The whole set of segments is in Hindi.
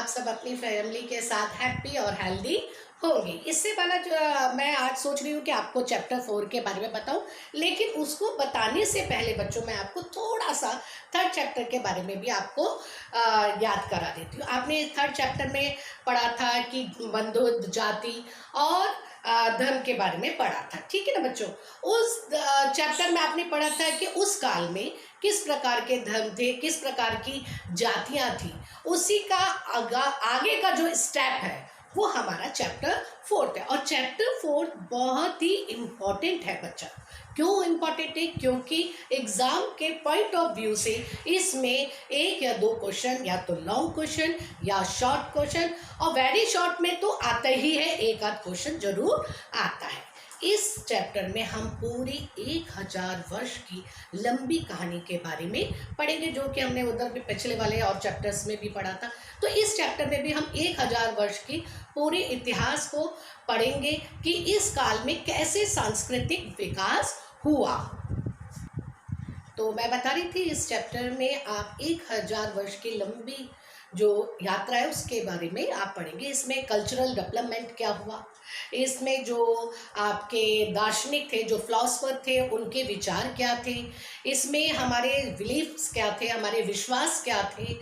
सब अपनी फैमिली के साथ हैप्पी और हेल्दी होंगे। इससे पहले जो मैं आज सोच रही हूँ कि आपको चैप्टर 4 के बारे में बताऊँ, लेकिन उसको बताने से पहले बच्चों मैं आपको थोड़ा सा थर्ड चैप्टर के बारे में भी आपको याद करा देती हूँ। आपने थर्ड चैप्टर में पढ़ा था कि बंधु जाति और धर्म के बारे में पढ़ा था, ठीक है ना बच्चों। उस चैप्टर में आपने पढ़ा था कि उस काल में किस प्रकार के धर्म थे, किस प्रकार की जातियां थी। उसी का आगे का जो स्टेप है वो हमारा चैप्टर 4 है। और चैप्टर 4 बहुत ही इम्पोर्टेंट है बच्चा। क्यों इम्पोर्टेंट है? क्योंकि एग्जाम के पॉइंट ऑफ व्यू से इसमें एक या दो क्वेश्चन, या तो लॉन्ग क्वेश्चन या शॉर्ट क्वेश्चन, और वेरी शॉर्ट में तो आता ही है, एक आध क्वेश्चन जरूर आता है। इस चैप्टर में हम पूरी 1000 वर्ष की लंबी कहानी के बारे में पढ़ेंगे, जो कि हमने उधर भी पिछले वाले और चैप्टर्स में भी पढ़ा था। तो इस चैप्टर में भी हम 1000 वर्ष की पूरे इतिहास को पढ़ेंगे कि इस काल में कैसे सांस्कृतिक विकास हुआ। तो मैं बता रही थी इस चैप्टर में आप 1000 वर्ष की लंबी जो यात्रा है उसके बारे में आप पढ़ेंगे। इसमें कल्चरल डेवलपमेंट क्या हुआ, इसमें जो आपके दार्शनिक थे, जो फिलोसफर थे, उनके विचार क्या थे, इसमें हमारे बिलीफ्स क्या थे, हमारे विश्वास क्या थे,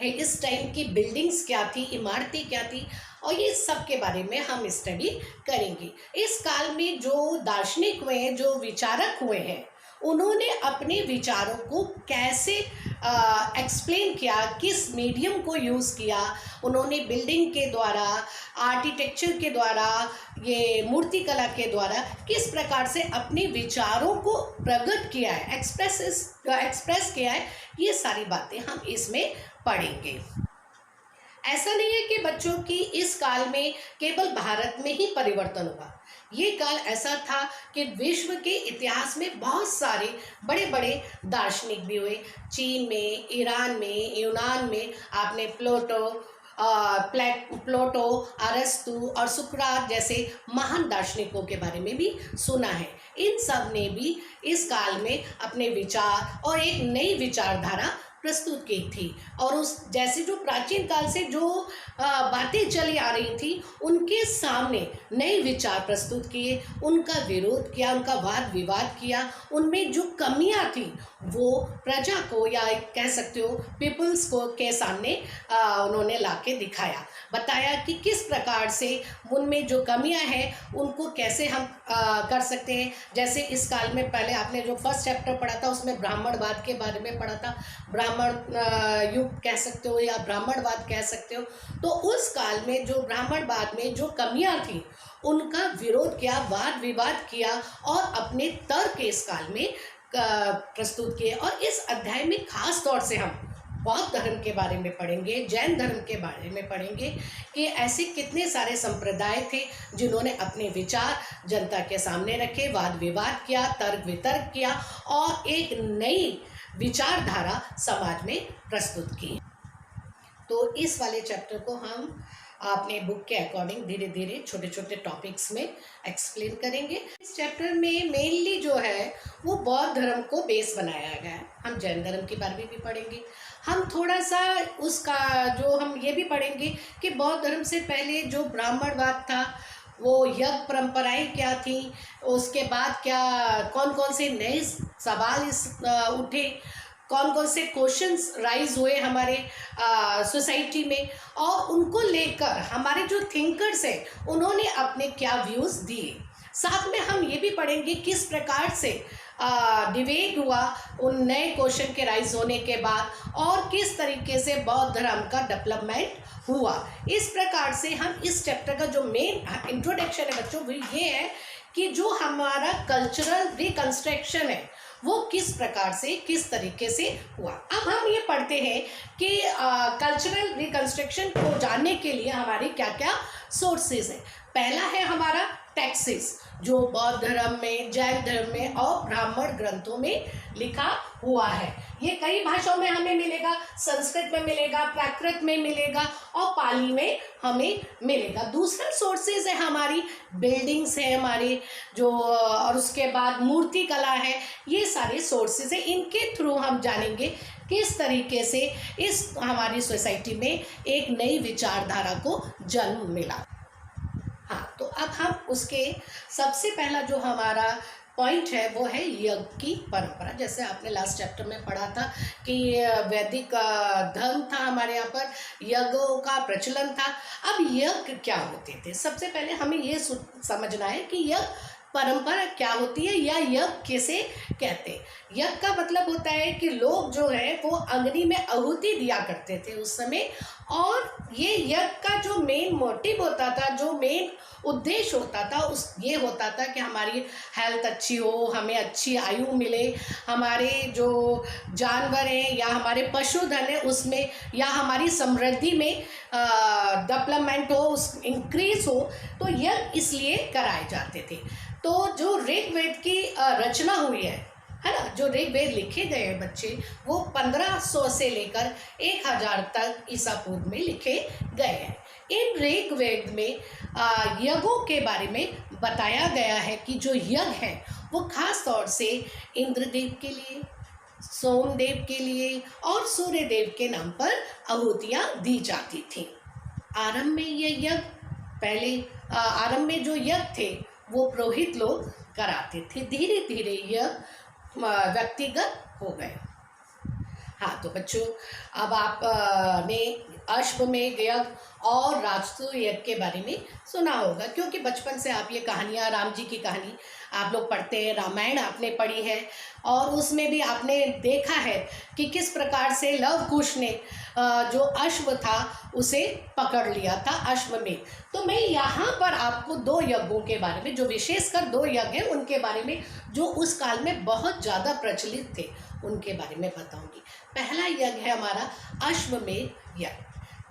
इस टाइम की बिल्डिंग्स क्या थी, इमारतें क्या थी, और ये सब के बारे में हम स्टडी करेंगे। इस काल में जो दार्शनिक हुए हैं, जो विचारक हुए हैं, उन्होंने अपने विचारों को कैसे एक्सप्लेन किया, किस मीडियम को यूज़ किया। उन्होंने बिल्डिंग के द्वारा, आर्किटेक्चर के द्वारा, ये मूर्ति कला के द्वारा किस प्रकार से अपने विचारों को प्रकट किया है, एक्सप्रेस किया है, ये सारी बातें हम इसमें पढ़ेंगे। ऐसा नहीं है कि बच्चों की इस काल में केवल भारत में ही परिवर्तन हुआ। ये काल ऐसा था कि विश्व के इतिहास में बहुत सारे बड़े बड़े दार्शनिक भी हुए। चीन में, ईरान में, यूनान में आपने प्लेटो, अरस्तु और सुकरात जैसे महान दार्शनिकों के बारे में भी सुना है। इन सब ने भी इस काल में अपने विचार और एक नई विचारधारा प्रस्तुत की थी। और उस जैसे जो प्राचीन काल से जो बातें चली आ रही थी, उनके सामने नए विचार प्रस्तुत किए, उनका विरोध किया, उनका वाद विवाद किया। उनमें जो कमियां थी वो प्रजा को, या कह सकते हो पीपल्स को के सामने उन्होंने लाके दिखाया, बताया कि किस प्रकार से उनमें जो कमियां हैं उनको कैसे हम कर सकते हैं। जैसे इस काल में पहले आपने जो फर्स्ट चैप्टर पढ़ा था उसमें ब्राह्मणवाद के बारे में पढ़ा था। ब्राह्मण युग कह सकते हो या ब्राह्मणवाद कह सकते हो। तो उस काल में जो ब्राह्मणवाद में जो कमियां थी उनका विरोध किया, वाद विवाद किया और अपने तर्क इस काल में प्रस्तुत किए। और इस अध्याय में खास तौर से हम बौद्ध धर्म के बारे में पढ़ेंगे, जैन धर्म के बारे में पढ़ेंगे कि ऐसे कितने सारे संप्रदाय थे जिन्होंने अपने विचार जनता के सामने रखे, वाद विवाद किया, तर्क वितर्क किया और एक नई विचारधारा समाज में प्रस्तुत की। तो इस वाले चैप्टर को हम अपने बुक के अकॉर्डिंग धीरे धीरे छोटे छोटे टॉपिक्स में एक्सप्लेन करेंगे। इस चैप्टर में मेनली जो है वो बौद्ध धर्म को बेस बनाया गया है। हम जैन धर्म के बारे में भी पढ़ेंगे। हम थोड़ा सा उसका जो हम ये भी पढ़ेंगे कि बौद्ध धर्म से पहले जो ब्राह्मणवाद था वो यज्ञ परंपराएं क्या थी, उसके बाद क्या कौन कौन से नए सवाल उठे, कौन कौन से क्वेश्चंस राइज हुए हमारे सोसाइटी में, और उनको लेकर हमारे जो थिंकर्स हैं उन्होंने अपने क्या व्यूज़ दिए। साथ में हम ये भी पढ़ेंगे किस प्रकार से डिबेट हुआ उन नए क्वेश्चन के राइज होने के बाद, और किस तरीके से बौद्ध धर्म का डेवलपमेंट हुआ। इस प्रकार से हम इस चैप्टर का जो मेन इंट्रोडक्शन है बच्चों वो ये है कि जो हमारा कल्चरल रिकंस्ट्रक्शन है वो किस प्रकार से, किस तरीके से हुआ। अब हम ये पढ़ते हैं कि कल्चरल रिकंस्ट्रक्शन को जानने के लिए हमारी क्या क्या सोर्सेज हैं। पहला है हमारा टेक्सेस। जो बौद्ध धर्म में, जैन धर्म में और ब्राह्मण ग्रंथों में लिखा हुआ है। ये कई भाषाओं में हमें मिलेगा, संस्कृत में मिलेगा, प्राकृत में मिलेगा और पाली में हमें मिलेगा। दूसरा सोर्सेज है हमारी बिल्डिंग्स है हमारे जो, और उसके बाद मूर्ति कला है, ये सारे सोर्सेज है। इनके थ्रू हम जानेंगे किस तरीके से इस हमारी सोसाइटी में एक नई विचारधारा को जन्म मिला। हाँ, तो अब हम उसके सबसे पहला जो हमारा पॉइंट है वो है यज्ञ की परंपरा। जैसे आपने लास्ट चैप्टर में पढ़ा था कि वैदिक धर्म था, हमारे यहाँ पर यज्ञों का प्रचलन था। अब यज्ञ क्या होते थे, सबसे पहले हमें ये समझना है कि यज्ञ परंपरा क्या होती है या यज्ञ किसे कहते हैं। यज्ञ का मतलब होता है कि लोग जो है वो अग्नि में आहुति दिया करते थे उस समय, और ये यज्ञ का जो मेन मोटिव होता था, जो मेन उद्देश्य होता था उस ये होता था कि हमारी हेल्थ अच्छी हो, हमें अच्छी आयु मिले, हमारे जो जानवर हैं या हमारे पशुधन है उसमें, या हमारी समृद्धि में डेवलपमेंट हो, उस इंक्रीज हो, तो यज्ञ इसलिए कराए जाते थे। तो जो ऋग्वेद की रचना हुई है ना, जो ऋग्वेद लिखे गए हैं बच्चे, वो 1500 से लेकर 1000 तक ईसा पूर्व में लिखे गए हैं। इन ऋग्वेद में यज्ञों के बारे में बताया गया है कि जो यज्ञ है वो खास तौर से इंद्रदेव के लिए, सोमदेव के लिए और सूर्यदेव के नाम पर आहुतियाँ दी जाती थी। आरंभ में ये यज्ञ आरंभ में जो यज्ञ थे वो पुरोहित लोग कराते थे, धीरे धीरे यह व्यक्तिगत हो गए। हाँ, तो बच्चों अब आपने अश्वमेध यज्ञ और राजसूय यज्ञ के बारे में सुना होगा, क्योंकि बचपन से आप ये कहानियाँ, राम जी की कहानी आप लोग पढ़ते हैं, रामायण आपने पढ़ी है, और उसमें भी आपने देखा है कि किस प्रकार से लव कुश ने जो अश्व था उसे पकड़ लिया था, अश्वमेध। तो मैं यहाँ पर आपको 2 यज्ञों के बारे में, जो विशेषकर 2 यज्ञ हैं उनके बारे में, जो उस काल में बहुत ज़्यादा प्रचलित थे, उनके बारे में बताऊंगी। पहला यज्ञ है हमारा अश्वमेध यज्ञ।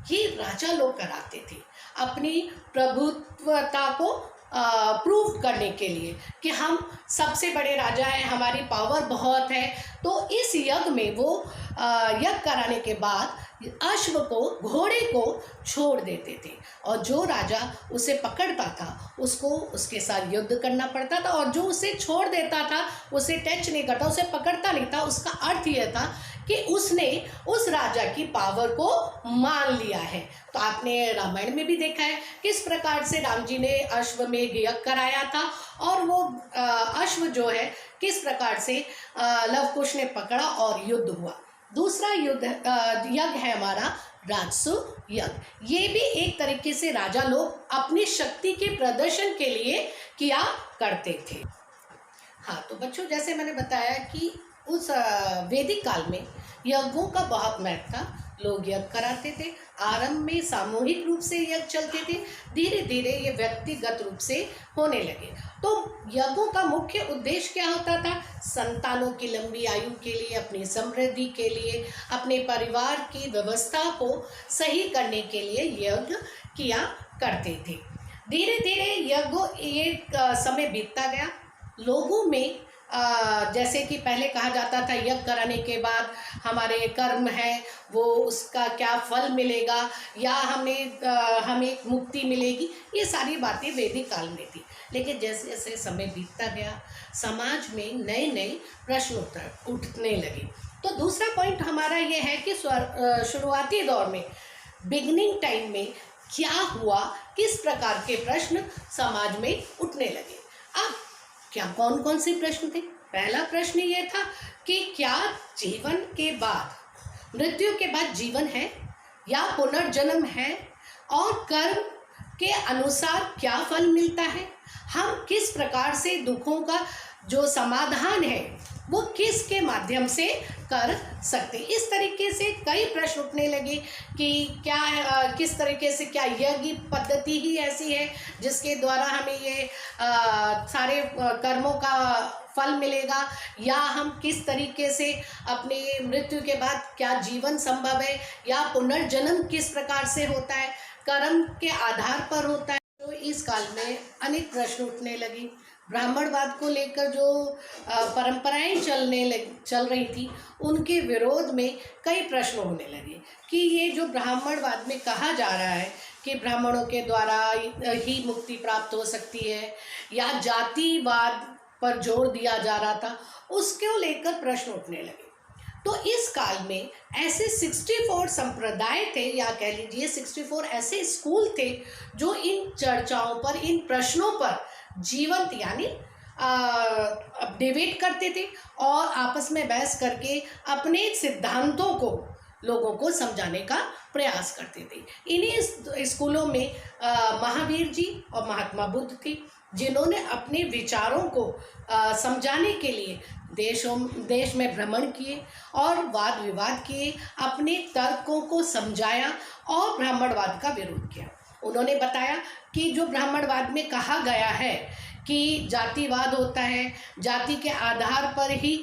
ये राजा लोग कराते थे अपनी प्रभुत्वता को प्रूव करने के लिए कि हम सबसे बड़े राजा हैं, हमारी पावर बहुत है। तो इस यज्ञ में वो यज्ञ कराने के बाद अश्व को, घोड़े को छोड़ देते थे, और जो राजा उसे पकड़ता था उसको उसके साथ युद्ध करना पड़ता था, और जो उसे छोड़ देता था, उसे टच नहीं करता, उसे पकड़ता नहीं था, उसका अर्थ यह था कि उसने उस राजा की पावर को मान लिया है। तो आपने रामायण में भी देखा है किस प्रकार से राम जी ने अश्वमेध यज्ञ कराया था, और वो अश्व जो है किस प्रकार से लव कुश ने पकड़ा और युद्ध हुआ। दूसरा यज्ञ है हमारा राजसूय यज्ञ। ये भी एक तरीके से राजा लोग अपनी शक्ति के प्रदर्शन के लिए किया करते थे। हाँ, तो बच्चों जैसे मैंने बताया कि उस वैदिक काल में यज्ञों का बहुत महत्व था, लोग यज्ञ कराते थे। आरंभ में सामूहिक रूप से यज्ञ चलते थे, धीरे धीरे ये व्यक्तिगत रूप से होने लगे। तो यज्ञों का मुख्य उद्देश्य क्या होता था? संतानों की लंबी आयु के लिए, अपनी समृद्धि के लिए, अपने परिवार की व्यवस्था को सही करने के लिए यज्ञ किया करते थे। धीरे धीरे यज्ञ ये समय बीतता गया, लोगों में जैसे कि पहले कहा जाता था यज्ञ कराने के बाद हमारे कर्म है वो, उसका क्या फल मिलेगा, या हमें मुक्ति मिलेगी, ये सारी बातें वैदिक काल में थी। लेकिन जैसे जैसे समय बीतता गया, समाज में नए नए प्रश्न उठने लगे। तो दूसरा पॉइंट हमारा ये है कि शुरुआती दौर में, बिगिनिंग टाइम में क्या हुआ, किस प्रकार के प्रश्न समाज में उठने लगे। अब क्या कौन कौन से प्रश्न थे? पहला प्रश्न ये था कि क्या जीवन के बाद, मृत्यु के बाद जीवन है या पुनर्जन्म है, और कर्म के अनुसार क्या फल मिलता है, हम किस प्रकार से दुखों का जो समाधान है वो किसके माध्यम से कर सकते। इस तरीके से कई प्रश्न उठने लगे कि क्या किस तरीके से, क्या यज्ञ पद्धति ही ऐसी है जिसके द्वारा हमें ये सारे कर्मों का फल मिलेगा, या हम किस तरीके से अपने मृत्यु के बाद क्या जीवन संभव है, या पुनर्जन्म किस प्रकार से होता है, कर्म के आधार पर होता है। तो इस काल में अनेक प्रश्न उठने लगे। ब्राह्मणवाद को लेकर जो परंपराएं चल रही थी, उनके विरोध में कई प्रश्न होने लगे कि ये जो ब्राह्मणवाद में कहा जा रहा है कि ब्राह्मणों के द्वारा ही मुक्ति प्राप्त हो सकती है, या जातिवाद पर जोर दिया जा रहा था, उसको लेकर प्रश्न उठने लगे। तो इस काल में ऐसे 64 संप्रदाय थे, या कह लीजिए 64 ऐसे स्कूल थे जो इन चर्चाओं पर, इन प्रश्नों पर जीवंत यानी डिबेट करते थे और आपस में बहस करके अपने सिद्धांतों को लोगों को समझाने का प्रयास करते थे। इन्हीं स्कूलों में महावीर जी और महात्मा बुद्ध थे, जिन्होंने अपने विचारों को समझाने के लिए देश में भ्रमण किए और वाद विवाद किए, अपने तर्कों को समझाया और ब्राह्मणवाद का विरोध किया। उन्होंने बताया कि जो ब्राह्मणवाद में कहा गया है कि जातिवाद होता है, जाति के आधार पर ही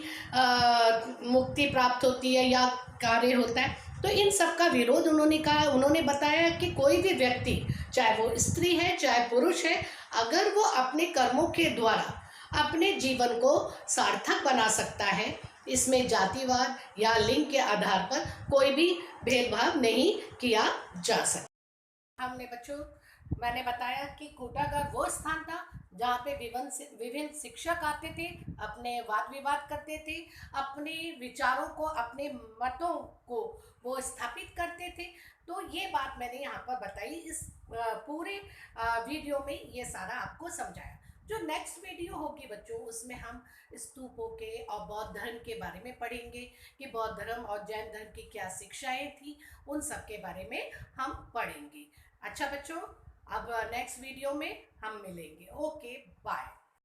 मुक्ति प्राप्त होती है या कार्य होता है, तो इन सब का विरोध उन्होंने कहा। उन्होंने बताया कि कोई भी व्यक्ति, चाहे वो स्त्री है चाहे पुरुष है, अगर वो अपने कर्मों के द्वारा अपने जीवन को सार्थक बना सकता है, इसमें जातिवाद या लिंग के आधार पर कोई भी भेदभाव नहीं किया जा सकता। मैंने बताया कि कूटागार वो स्थान था जहाँ पे विभिन्न शिक्षक आते थे, अपने वाद विवाद करते थे, अपने विचारों को, अपने मतों को वो स्थापित करते थे। तो ये बात मैंने यहाँ पर बताई, इस पूरे वीडियो में ये सारा आपको समझाया। जो नेक्स्ट वीडियो होगी बच्चों, उसमें हम स्तूपों के और बौद्ध धर्म के बारे में पढ़ेंगे कि बौद्ध धर्म और जैन धर्म की क्या शिक्षाएं थी, उन सब के बारे में हम पढ़ेंगे। अच्छा बच्चों, अब नेक्स्ट वीडियो में हम मिलेंगे। Okay, bye.